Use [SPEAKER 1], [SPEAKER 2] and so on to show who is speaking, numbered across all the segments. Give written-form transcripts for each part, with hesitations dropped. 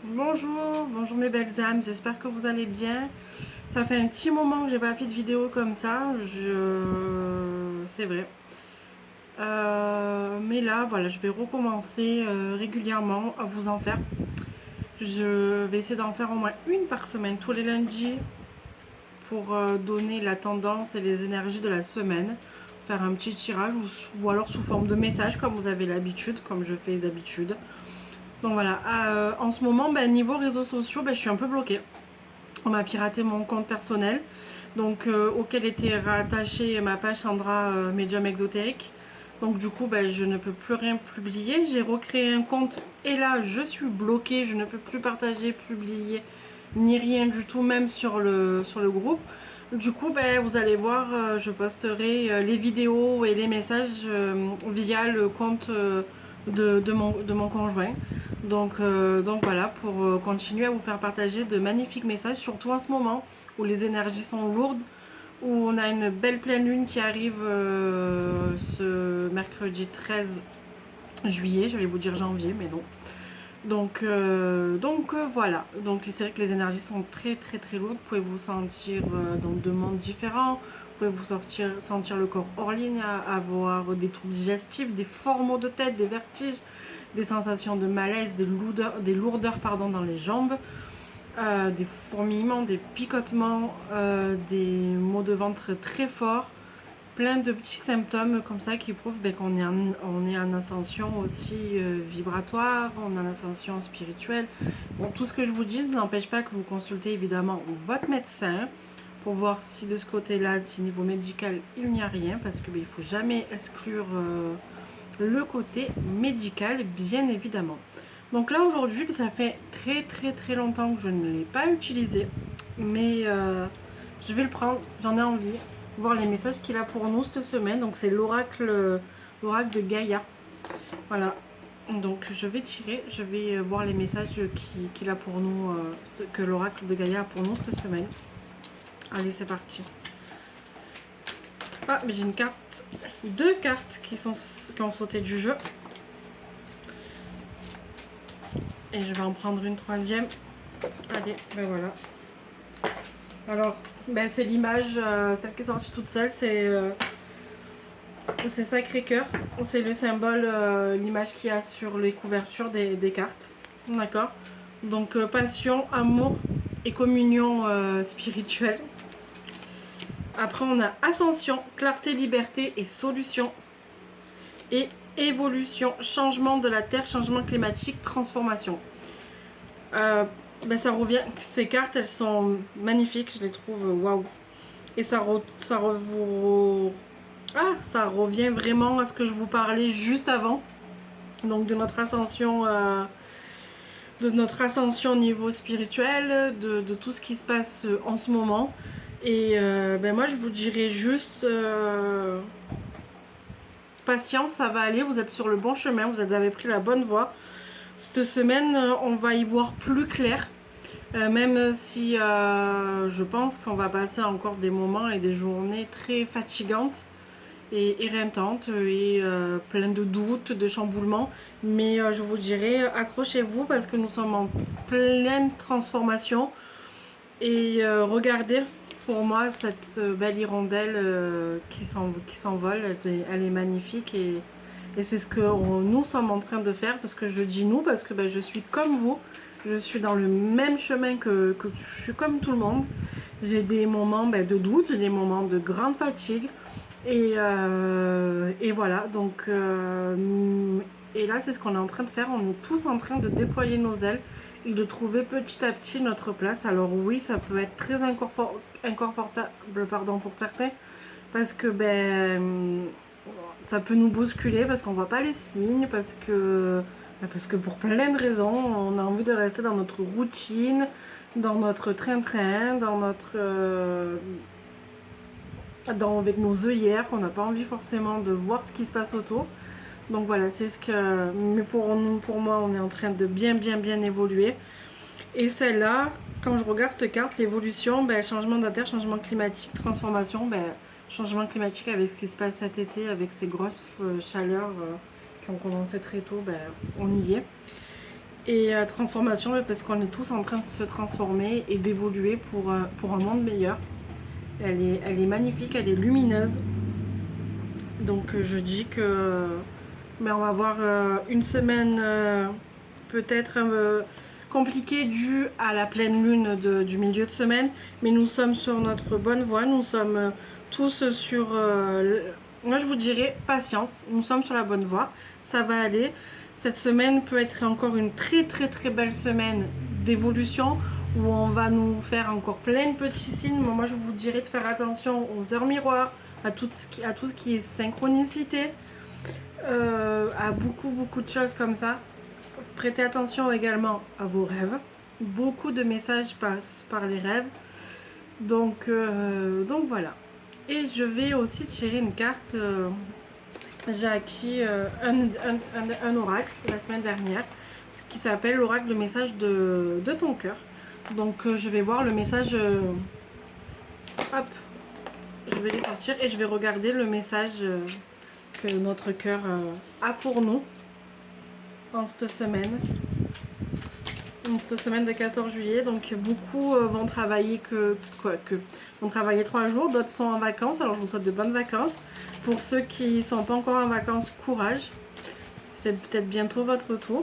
[SPEAKER 1] Bonjour, bonjour mes belles âmes, j'espère que vous allez bien. Ça fait un petit moment que j'ai pas fait de vidéo comme ça, c'est vrai. Mais là, voilà, je vais recommencer régulièrement à vous en faire. Je vais essayer d'en faire au moins une par semaine, tous les lundis, pour donner la tendance et les énergies de la semaine. Faire un petit tirage ou alors sous forme de message comme vous avez l'habitude, comme je fais d'habitude. Donc voilà, en ce moment, niveau réseaux sociaux, je suis un peu bloquée. On m'a piraté mon compte personnel, donc auquel était rattachée ma page Sandra Medium Exotérique. Donc du coup, je ne peux plus rien publier. J'ai recréé un compte et là, je suis bloquée. Je ne peux plus partager, publier, ni rien du tout, même sur le groupe. Du coup, vous allez voir, je posterai les vidéos et les messages via le compte de mon conjoint. Donc voilà, pour continuer à vous faire partager de magnifiques messages, surtout en ce moment où les énergies sont lourdes, où on a une belle pleine lune qui arrive ce mercredi 13 juillet, j'allais vous dire janvier, mais non. Donc voilà, donc c'est vrai que les énergies sont très très très lourdes, vous pouvez vous sentir dans deux mondes différents, vous pouvez vous sentir le corps hors ligne, avoir des troubles digestifs, des forts maux de tête, des vertiges, des sensations de malaise, des lourdeurs pardon, dans les jambes, des fourmillements, des picotements, des maux de ventre très forts, plein de petits symptômes comme ça qui prouvent on est en ascension aussi vibratoire, on est en ascension spirituelle. Bon, tout ce que je vous dis n'empêche pas que vous consultez évidemment votre médecin pour voir si de ce côté-là, si niveau médical, il n'y a rien, parce qu'il ne faut jamais exclure le côté médical, bien évidemment. Donc là, aujourd'hui, ça fait très très très longtemps que je ne l'ai pas utilisé, mais je vais le prendre, j'en ai envie, voir les messages qu'il a pour nous cette semaine. Donc c'est l'oracle de Gaïa. Voilà. Donc je vais tirer, je vais voir les messages qu'il a pour nous, que l'oracle de Gaïa a pour nous cette semaine. Allez, c'est parti. Ah, mais j'ai une carte, deux cartes qui ont sauté du jeu. Et je vais en prendre une troisième. Allez, voilà. Alors, c'est l'image, celle qui est sortie toute seule, c'est Sacré-Cœur. C'est le symbole, l'image qu'il y a sur les couvertures des cartes. D'accord. Donc, passion, amour et communion spirituelle. Après, on a ascension, clarté, liberté et solution. Et évolution, changement de la Terre, changement climatique, transformation. Ça revient, ces cartes, elles sont magnifiques, je les trouve waouh. Et ça revient vraiment à ce que je vous parlais juste avant. Donc de notre ascension au niveau spirituel, de tout ce qui se passe en ce moment. Et moi je vous dirais juste patience, ça va aller, vous êtes sur le bon chemin, vous avez pris la bonne voie. Cette semaine, on va y voir plus clair. Même si je pense qu'on va passer encore des moments et des journées très fatigantes et éreintantes et plein de doutes, de chamboulements. Mais je vous dirais, accrochez-vous parce que nous sommes en pleine transformation. Et regardez, pour moi, cette belle hirondelle qui s'envole, elle est magnifique et c'est ce que nous sommes en train de faire. Parce que je dis nous, parce que je suis comme vous. Je suis dans le même chemin que je suis comme tout le monde. J'ai des moments de doute, j'ai des moments de grande fatigue. Et voilà, donc et là c'est ce qu'on est en train de faire. On est tous en train de déployer nos ailes et de trouver petit à petit notre place. Alors oui, ça peut être très inconfortable pour certains, parce que ça peut nous bousculer, parce qu'on voit pas les signes, parce que pour plein de raisons, on a envie de rester dans notre routine, dans notre train-train, avec nos œillères, qu'on n'a pas envie forcément de voir ce qui se passe autour. Donc voilà, c'est ce que... Mais pour moi, on est en train de bien évoluer. Et celle-là, quand je regarde cette carte, l'évolution, changement de la Terre, changement climatique, transformation, changement climatique avec ce qui se passe cet été, avec ces grosses chaleurs qui ont commencé très tôt, on y est. Et transformation, parce qu'on est tous en train de se transformer et d'évoluer pour un monde meilleur. Elle est magnifique, elle est lumineuse. Donc je dis que on va avoir une semaine peut-être compliquée due à la pleine lune du milieu de semaine. Mais nous sommes sur notre bonne voie, nous sommes tous sur... moi je vous dirais patience, nous sommes sur la bonne voie, ça va aller. Cette semaine peut être encore une très belle semaine d'évolution où on va nous faire encore plein de petits signes. Moi je vous dirais de faire attention aux heures miroirs, à tout ce qui est synchronicité, à beaucoup de choses comme ça. Prêtez attention également à vos rêves. Beaucoup de messages passent par les rêves. Donc voilà. Et je vais aussi tirer une carte. J'ai acquis un oracle la semaine dernière, ce qui s'appelle l'oracle de message de ton cœur. Donc je vais voir le message, hop, je vais les sortir et je vais regarder le message que notre cœur a pour nous en cette semaine. Cette semaine de 14 juillet, donc beaucoup vont travailler vont travailler 3 jours, d'autres sont en vacances, alors je vous souhaite de bonnes vacances. Pour ceux qui ne sont pas encore en vacances, courage, c'est peut-être bientôt votre tour.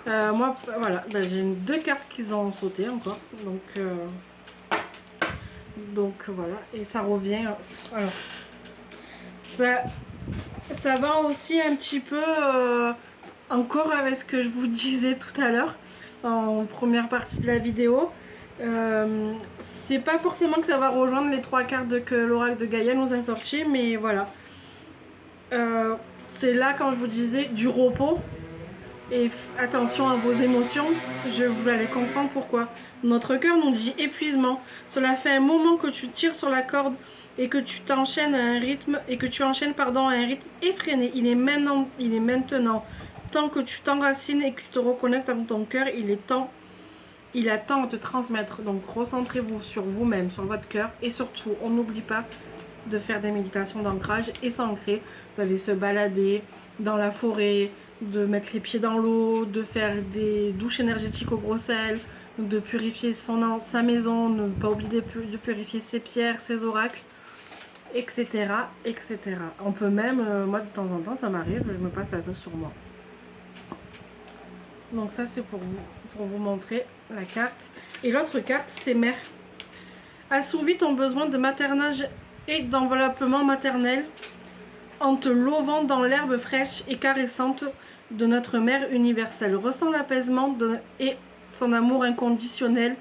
[SPEAKER 1] Moi, voilà, j'ai 2 cartes qui ont sauté encore, donc voilà, et ça revient. Alors, ça va aussi un petit peu encore avec ce que je vous disais tout à l'heure en première partie de la vidéo. C'est pas forcément que ça va rejoindre les 3 cartes que l'oracle de Gaïa nous a sorti, mais voilà. C'est là quand je vous disais du repos et attention à vos émotions, vous allez comprendre pourquoi. Notre cœur nous dit épuisement. Cela fait un moment que tu tires sur la corde et que tu t'enchaînes à un rythme à un rythme effréné. Il est maintenant temps que tu t'enracines et que tu te reconnectes avec ton cœur. Il a temps à te transmettre. Donc recentrez-vous sur vous-même, sur votre cœur, et surtout on n'oublie pas de faire des méditations d'ancrage et s'ancrer, d'aller se balader dans la forêt, de mettre les pieds dans l'eau, de faire des douches énergétiques au gros sel, de purifier sa maison, ne pas oublier de purifier ses pierres, ses oracles, etc. etc. On peut même, moi de temps en temps ça m'arrive, je me passe la sauce sur moi. Donc ça c'est pour vous montrer la carte. Et l'autre carte c'est Mère. Assouvis ton besoin de maternage et d'enveloppement maternel en te lovant dans l'herbe fraîche et caressante de notre mère universelle. Ressens l'apaisement et son amour inconditionnel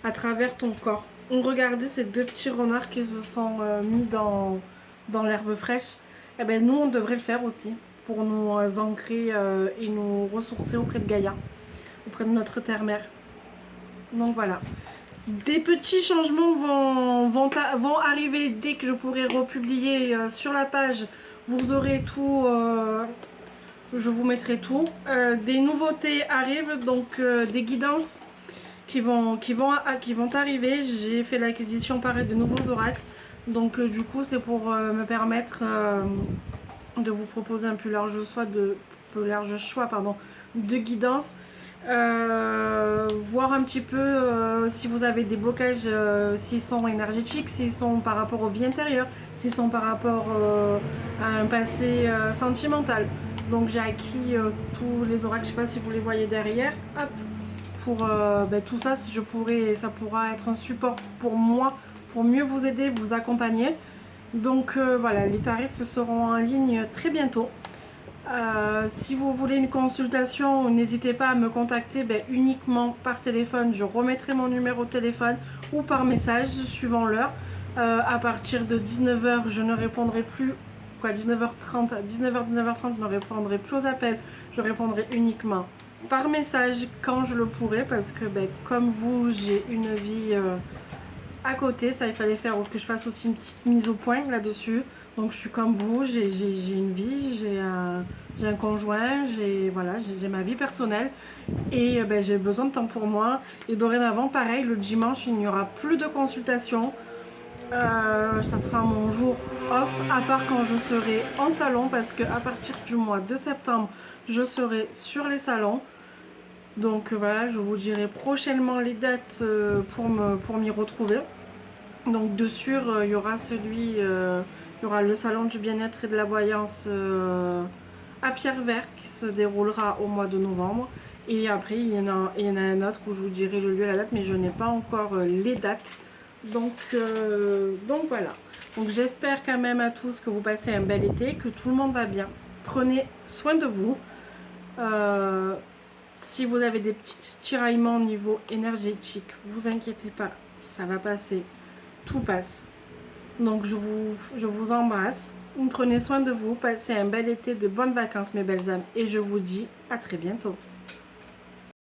[SPEAKER 1] à travers ton corps. Regardez ces 2 petits renards qui se sont mis dans l'herbe fraîche. Et bien nous on devrait le faire aussi pour nous ancrer et nous ressourcer auprès de Gaïa, auprès de notre terre-mère. Donc voilà. Des petits changements vont arriver dès que je pourrai republier sur la page. Vous aurez tout, je vous mettrai tout. Des nouveautés arrivent, donc des guidances qui vont arriver. J'ai fait l'acquisition pareil de nouveaux oracles. Donc du coup c'est pour me permettre de vous proposer un plus large choix de guidance. Voir un petit peu si vous avez des blocages, s'ils sont énergétiques, s'ils sont par rapport aux vies intérieures, s'ils sont par rapport à un passé sentimental. Donc j'ai acquis tous les oracles, je sais pas si vous les voyez derrière, hop, pour tout ça, ça pourra être un support pour moi, pour mieux vous aider, vous accompagner. Donc voilà, les tarifs seront en ligne très bientôt. Si vous voulez une consultation, n'hésitez pas à me contacter uniquement par téléphone. Je remettrai mon numéro de téléphone ou par message suivant l'heure. À partir de 19h, je ne répondrai plus. 19h30, 19h30, je ne répondrai plus aux appels. Je répondrai uniquement par message quand je le pourrai, parce que comme vous, j'ai une vie à côté. Ça, il fallait que je fasse aussi une petite mise au point là-dessus. Donc je suis comme vous, j'ai une vie, j'ai un conjoint, j'ai ma vie personnelle et j'ai besoin de temps pour moi. Et dorénavant, pareil, le dimanche, il n'y aura plus de consultation. Ça sera mon jour off, à part quand je serai en salon, parce que à partir du mois de septembre, je serai sur les salons. Donc voilà, je vous dirai prochainement les dates pour m'y retrouver. Donc de sûr, il y aura il y aura le salon du bien-être et de la voyance à Pierrevert qui se déroulera au mois de novembre. Et après, il y en a un autre où je vous dirai le lieu et la date, mais je n'ai pas encore les dates. Donc voilà. Donc j'espère quand même à tous que vous passez un bel été, que tout le monde va bien. Prenez soin de vous. Si vous avez des petits tiraillements au niveau énergétique, vous inquiétez pas, ça va passer, tout passe. Donc je vous embrasse, prenez soin de vous, passez un bel été, de bonnes vacances mes belles âmes et je vous dis à très bientôt.